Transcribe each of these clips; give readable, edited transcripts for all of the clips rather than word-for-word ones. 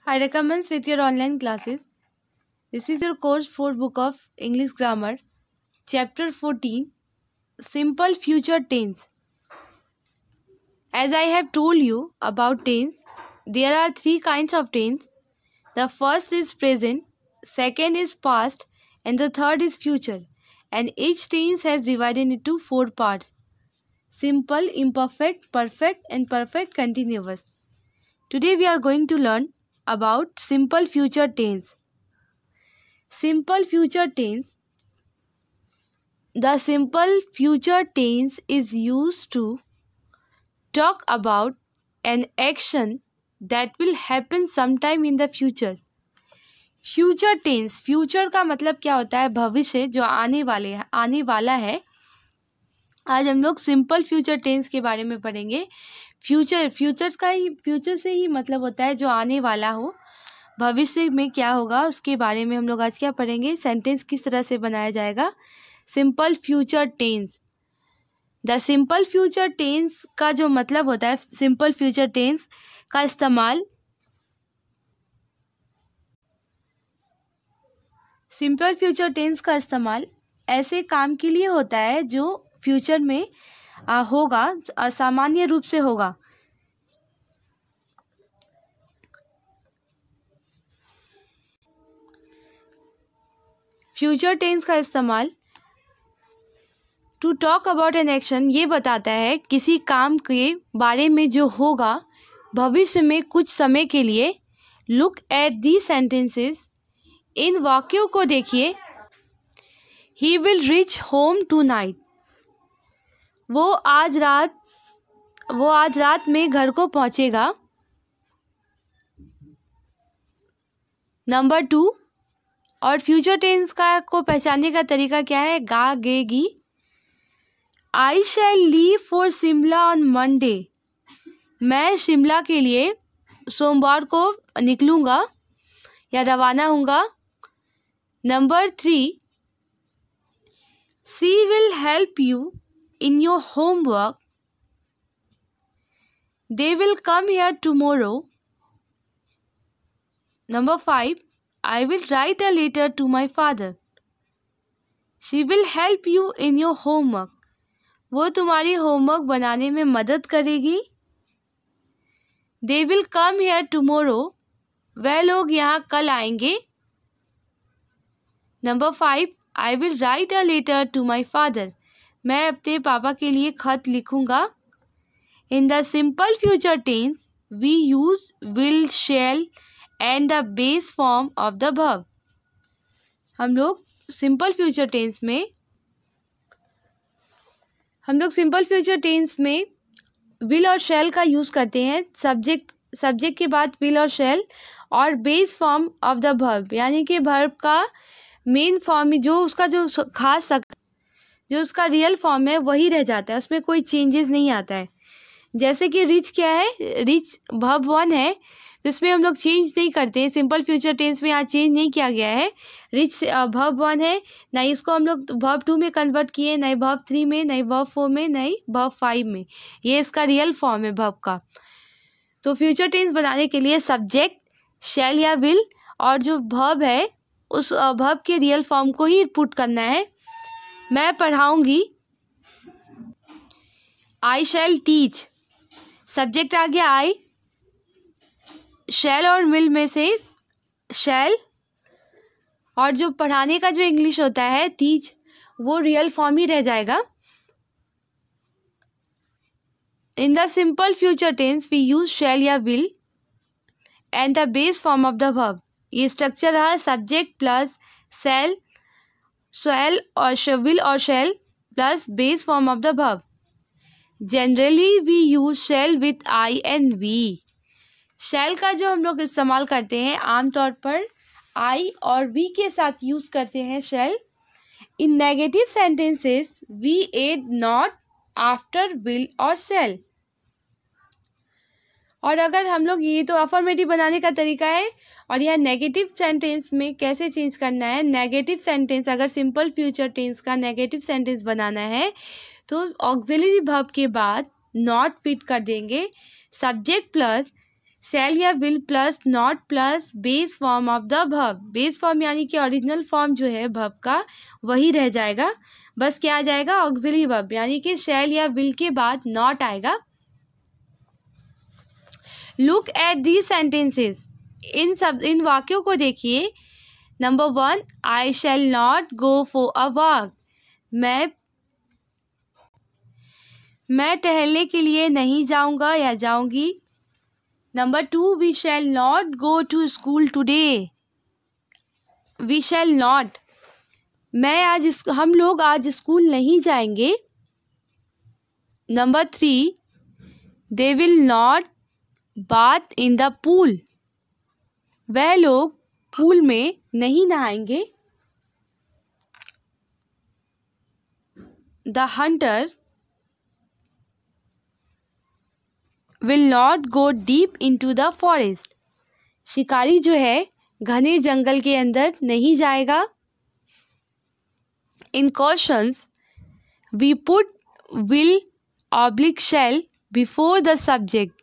I recommend with your online classes. This is your course for book of English grammar, chapter 14, simple future tense. As I have told you about tense, there are three kinds of tense. The first is present, second is past, and the third is future. And each tense has divided into four parts: simple, imperfect, perfect, and perfect continuous. Today we are going to learn about simple future tense. Simple future tense. The simple future tense is used to talk about an action that will happen sometime in the future. Future tense, future का मतलब क्या होता है? भविष्य जो आने वाला है. आज हम लोग सिंपल फ्यूचर टेंस के बारे में पढ़ेंगे. फ्यूचर से ही मतलब होता है जो आने वाला हो. भविष्य में क्या होगा उसके बारे में हम लोग आज क्या पढ़ेंगे. सेंटेंस किस तरह से बनाया जाएगा. Simple future tense. The simple future tense का जो मतलब होता है, सिंपल फ्यूचर टेंस का इस्तेमाल ऐसे काम के लिए होता है जो फ्यूचर में होगा, सामान्य रूप से होगा. फ्यूचर टेंस का इस्तेमाल to talk about an action ये बताता है किसी काम के बारे में जो होगा भविष्य में कुछ समय के लिए. Look at the sentences. इन वाक्यों को देखिए. He will reach home tonight. वो आज रात में घर को पहुंचेगा. नंबर 2. और फ्यूचर टेंस को पहचानने का तरीका क्या है. गागेगी. I shall leave for Shimla on Monday. मैं शिमला के लिए सोमवार को निकलूँगा या रवाना होऊंगा. Number 3. She will help you in your homework. They will come here tomorrow. Number 5. I will write a letter to my father. She will help you in your homework. वो तुम्हारी होमवर्क बनाने में मदद करेगी. They will come here tomorrow. वह लोग यहाँ कल आएंगे. Number 5. I will write a letter to my father. मैं अपने पापा के लिए खत लिखूँगा. इन the simple future tense we use will, shall and the base form of the verb. हम लोग सिंपल फ्यूचर टेंस में विल और शैल का यूज़ करते हैं. सब्जेक्ट के बाद विल और शैल और base form of the verb यानी कि वर्ब का मेन फॉर्म जो उसका जो उसका रियल फॉर्म है वही रह जाता है. उसमें कोई चेंजेस नहीं आता है. जैसे कि रिच क्या है, रिच वर्ब 1 है तो इसमें हम लोग चेंज नहीं करते हैं. सिंपल फ्यूचर टेंस में यहाँ चेंज नहीं किया गया है. रिच वर्ब 1 है, ना इसको हम लोग वर्ब 2 में कन्वर्ट किए, नहीं वर्ब 3 में, नहीं वर्ब 4 में, नहीं वर्ब 5 में. ये इसका रियल फॉर्म है वर्ब का. तो फ्यूचर टेंस बनाने के लिए सब्जेक्ट, शैल या विल और जो वर्ब है उस वर्ब के रियल फॉर्म को ही पुट करना है. मैं पढ़ाऊँगी. आई शैल टीच. सब्जेक्ट आ गया आई. शैल और विल में से शैल और जो पढ़ाने का जो इंग्लिश होता है टीच वो रियल फॉर्म ही रह जाएगा. In the simple future tense we use shall या will and the base form of the verb. ये स्ट्रक्चर है सब्जेक्ट प्लस शैल और विल और shall plus base form of the verb. Generally we use shall with I and we. Shall का जो हम लोग इस्तेमाल करते हैं आमतौर पर आई और वी के साथ यूज़ करते हैं shall. In negative sentences we add not after will और शैल. और अगर हम लोग ये तो अफर्मेटिव बनाने का तरीका है. और यह नेगेटिव सेंटेंस में कैसे चेंज करना है. नेगेटिव सेंटेंस अगर सिंपल फ्यूचर टेंस का नेगेटिव सेंटेंस बनाना है तो ऑक्सिलरी वर्ब के बाद नॉट फिट कर देंगे. सब्जेक्ट प्लस शैल या will plus not plus base form of the verb. Base form यानी कि ओरिजिनल फॉर्म जो है वर्ब का वही रह जाएगा, बस क्या आ जाएगा, ऑक्सिलरी वर्ब, यानी कि शैल या विल के बाद नॉट आएगा। लुक एट दीज सेंटेंसेस, इन वाक्यों को देखिए। Number 1, I shall not go for a walk. मैं टहलने के लिए नहीं जाऊंगा या जाऊंगी। Number 2, we shall not go to school today. We shall not, हम लोग आज स्कूल नहीं जाएंगे। Number 3, they will not bath in the pool. वह लोग पूल में नहीं नहाएंगे। The hunter will not go deep into the forest. शिकारी जो है घने जंगल के अंदर नहीं जाएगा। In questions we put will oblique shall before the subject.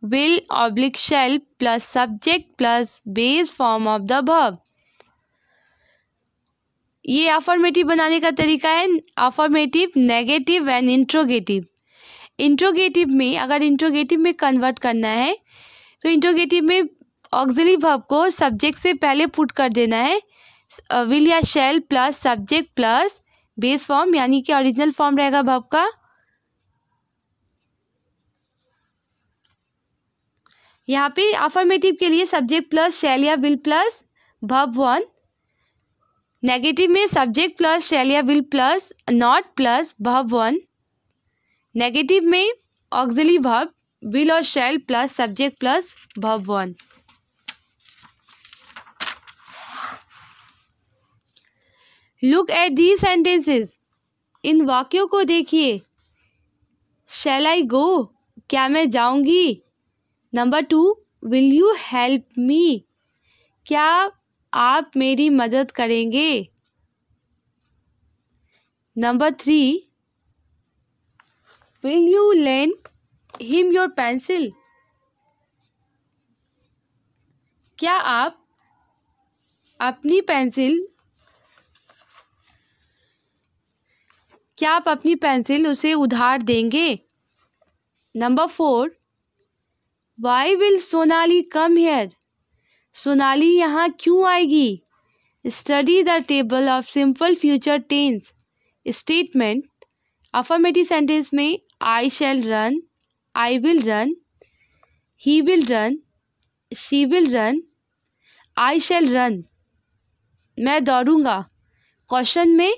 Will oblique shall plus subject plus base form of the verb. ये अफर्मेटिव बनाने का तरीका है, affirmative, negative and interrogative. Interrogative में, अगर इंट्रोगेटिव में कन्वर्ट करना है तो इंट्रोगेटिव में ऑक्सिलरी वर्ब को सब्जेक्ट से पहले पुट कर देना है। विल या शैल plus subject plus base form, यानी कि ओरिजिनल फॉर्म रहेगा वर्ब का। यहाँ पे अफर्मेटिव के लिए सब्जेक्ट प्लस शैल या विल प्लस वर्ब 1। नेगेटिव में सब्जेक्ट प्लस शैल या will plus not plus verb 1। Negative में ऑक्सिलरी वर्ब विल और shall plus subject plus verb 1। Look at these sentences, इन वाक्यों को देखिए। शैल आई गो, क्या मैं जाऊंगी। Number 2, will you help me, क्या आप मेरी मदद करेंगे। Number 3, will you lend him your pencil, क्या आप अपनी पेंसिल उसे उधार देंगे। Number 4, why will Sonali come here, Sonali यहाँ क्यों आएगी। Study the table of simple future tense statement. Affirmative sentence में I shall run, I will run, he will run, she will run, I shall run, मैं दौड़ूंगा। Question में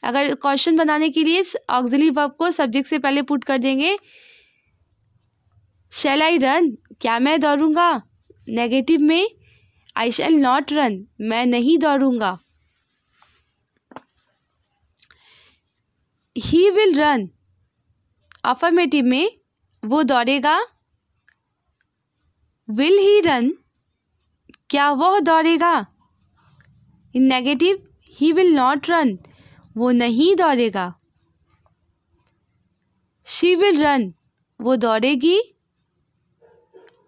अगर question बनाने के लिए ऑक्सिलरी वर्ब को सब्जेक्ट से पहले पुट कर देंगे। शैल आई रन, क्या मैं दौड़ूंगा। नेगेटिव में आई शैल नॉट रन, मैं नहीं दौड़ूंगा। ही विल रन, अफर्मेटिव में वो दौड़ेगा। विल ही रन, क्या वह दौड़ेगा। In negative he will not run, वो नहीं दौड़ेगा। शी विल रन, वो दौड़ेगी।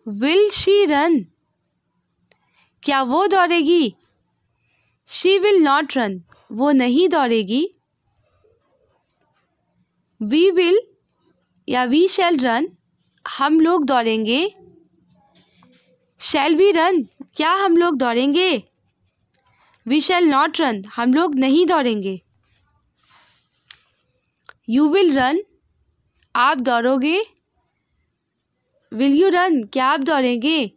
विल शी रन, क्या वो दौड़ेगी। शी विल नॉट रन, वो नहीं दौड़ेगी। वी विल या वी शैल रन, हम लोग दौड़ेंगे। शैल वी रन, क्या हम लोग दौड़ेंगे। वी शैल नॉट रन, हम लोग नहीं दौड़ेंगे। यू विल रन, आप दौड़ोगे। विल यू रन, क्या आप दौड़ेंगे।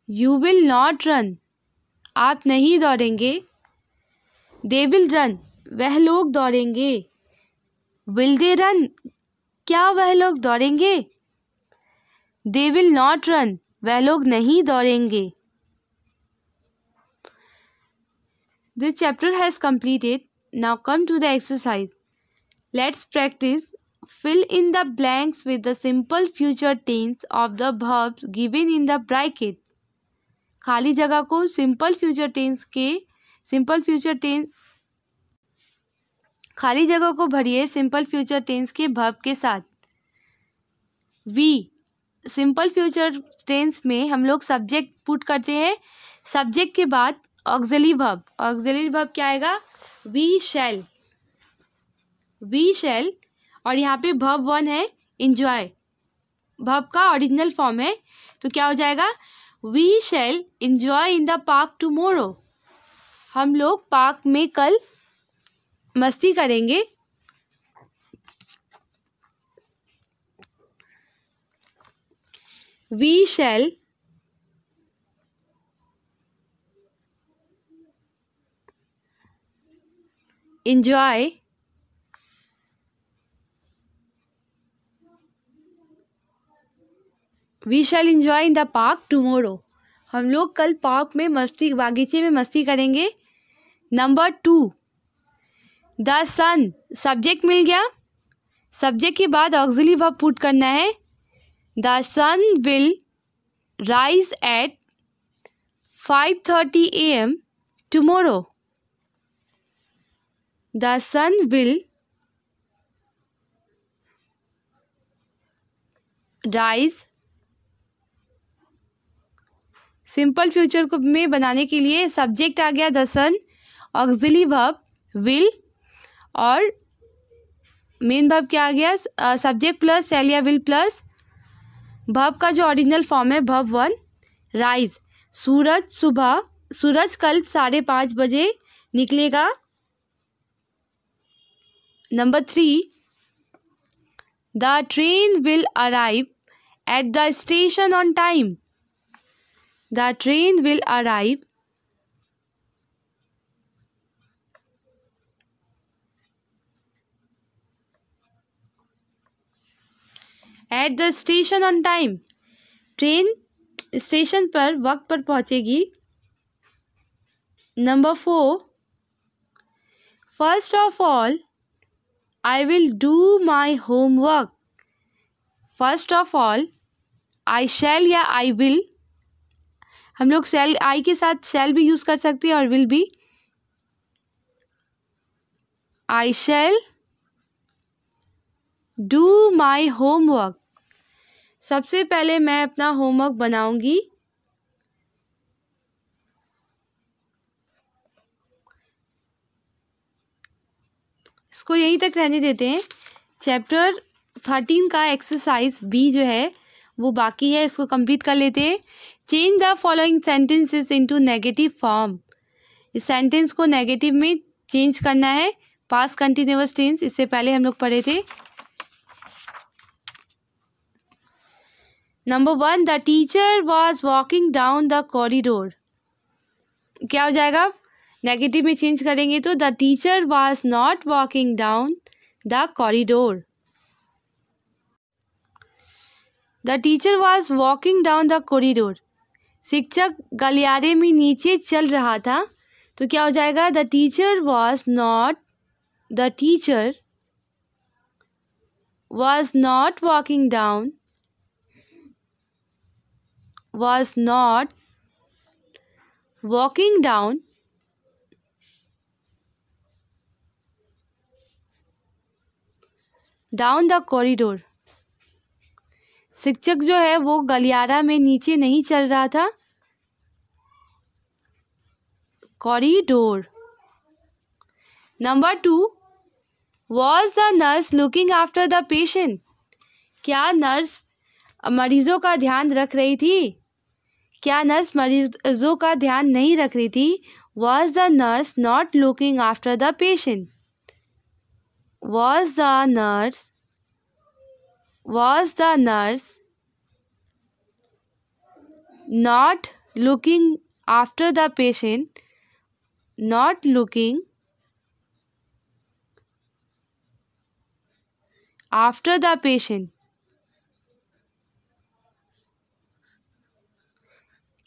यू विल नॉट रन, आप नहीं दौड़ेंगे। दे विल रन, वह लोग दौड़ेंगे। विल दे रन, क्या वह लोग दौड़ेंगे। दे विल नॉट रन, वह लोग नहीं दौड़ेंगे। This chapter has completed. Now come to the exercise. Let's practice. Fill in the blanks with the simple future tense of the verbs given in the bracket. खाली जगह को सिंपल फ्यूचर टेंस खाली जगह को भरिए सिंपल फ्यूचर टेंस के verb के साथ। वी, सिंपल फ्यूचर टेंस में हम लोग सब्जेक्ट पुट करते हैं, सब्जेक्ट के बाद ऑक्सिलरी वर्ब। ऑक्सिलरी वर्ब क्या आएगा? We shall, we shall. और यहाँ पे वर्ब 1 है एंजॉय, वर्ब का ओरिजिनल फॉर्म है, तो क्या हो जाएगा? We shall enjoy in the park tomorrow. हम लोग पार्क में कल मस्ती करेंगे। We shall enjoy we shall enjoy in the park tomorrow. हम लोग कल पार्क में मस्ती, बागीचे में मस्ती करेंगे। नंबर 2, द सन, सब्जेक्ट मिल गया, सब्जेक्ट के बाद ऑक्सिलरी वर्ब पुट करना है। The sun will rise at 5:30 AM tomorrow. The sun will rise। Simple future को में बनाने के लिए सब्जेक्ट आ गया the sun, auxiliary verb will, और मेन वर्ब क्या आ गया? सब्जेक्ट प्लस शैल या विल प्लस वर्ब का जो ओरिजिनल फॉर्म है वर्ब 1 राइज। सूरज सुबह, सूरज कल 5:30 बजे निकलेगा। Number 3, the train will arrive at the station on time. The train will arrive at the station on time. Train station पर वक्त पर पहुंचेगी। Number 4, first of all I will do my homework. First of all, I shall या I will, हम लोग shall, I के साथ shall भी यूज़ कर सकते हैं और will भी। I shall do my homework। सबसे पहले मैं अपना होमवर्क बनाऊंगी। इसको यहीं तक रहने देते हैं। चैप्टर 13 का एक्सरसाइज बी जो है वो बाकी है, इसको कंप्लीट कर लेते हैं। Change the following sentences into negative form. इस सेंटेंस को नेगेटिव में चेंज करना है। पास्ट कंटिन्यूअस टेंस इससे पहले हम लोग पढ़े थे। Number 1, the teacher was walking down the corridor. क्या हो जाएगा? नेगेटिव में चेंज करेंगे तो the teacher was not walking down the corridor. The teacher was walking down the corridor. शिक्षक गलियारे में नीचे चल रहा था, तो क्या हो जाएगा? The teacher was not, the teacher was not walking down, was not walking down down the corridor. शिक्षक जो है वो गलियारा में नीचे नहीं चल रहा था। Corridor. Number 2, was the nurse looking after the patient. क्या नर्स मरीजों का ध्यान रख रही थी? क्या नर्स मरीजों का ध्यान नहीं रख रही थी? Was the nurse not looking after the patient. Was the nurse not looking after the patient? Not looking after the patient.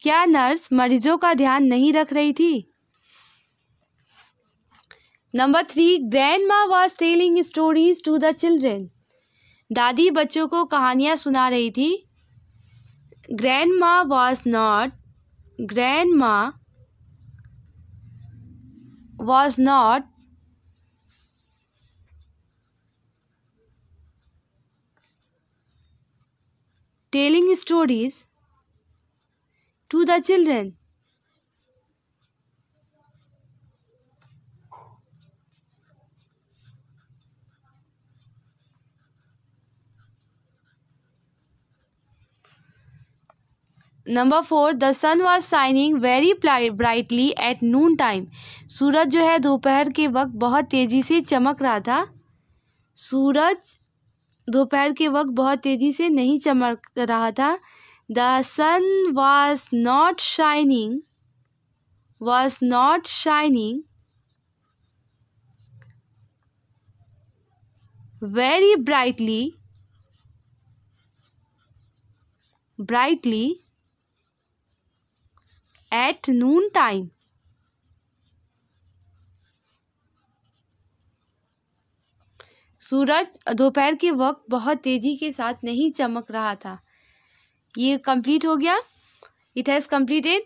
क्या नर्स मरीजों का ध्यान नहीं रख रही थी? Number 3, grandma was telling stories to the children. दादी बच्चों को कहानियाँ सुना रही थी। Grandma was not telling stories to the children. Number 4, the sun was shining very brightly at noon time. सूरज जो है दोपहर के वक्त बहुत तेजी से चमक रहा था. सूरज दोपहर के वक्त बहुत तेजी से नहीं चमक रहा था. The sun was not shining very brightly at noon time. सूरज दोपहर के वक्त बहुत तेजी के साथ नहीं चमक रहा था. ये कंप्लीट हो गया. It has completed.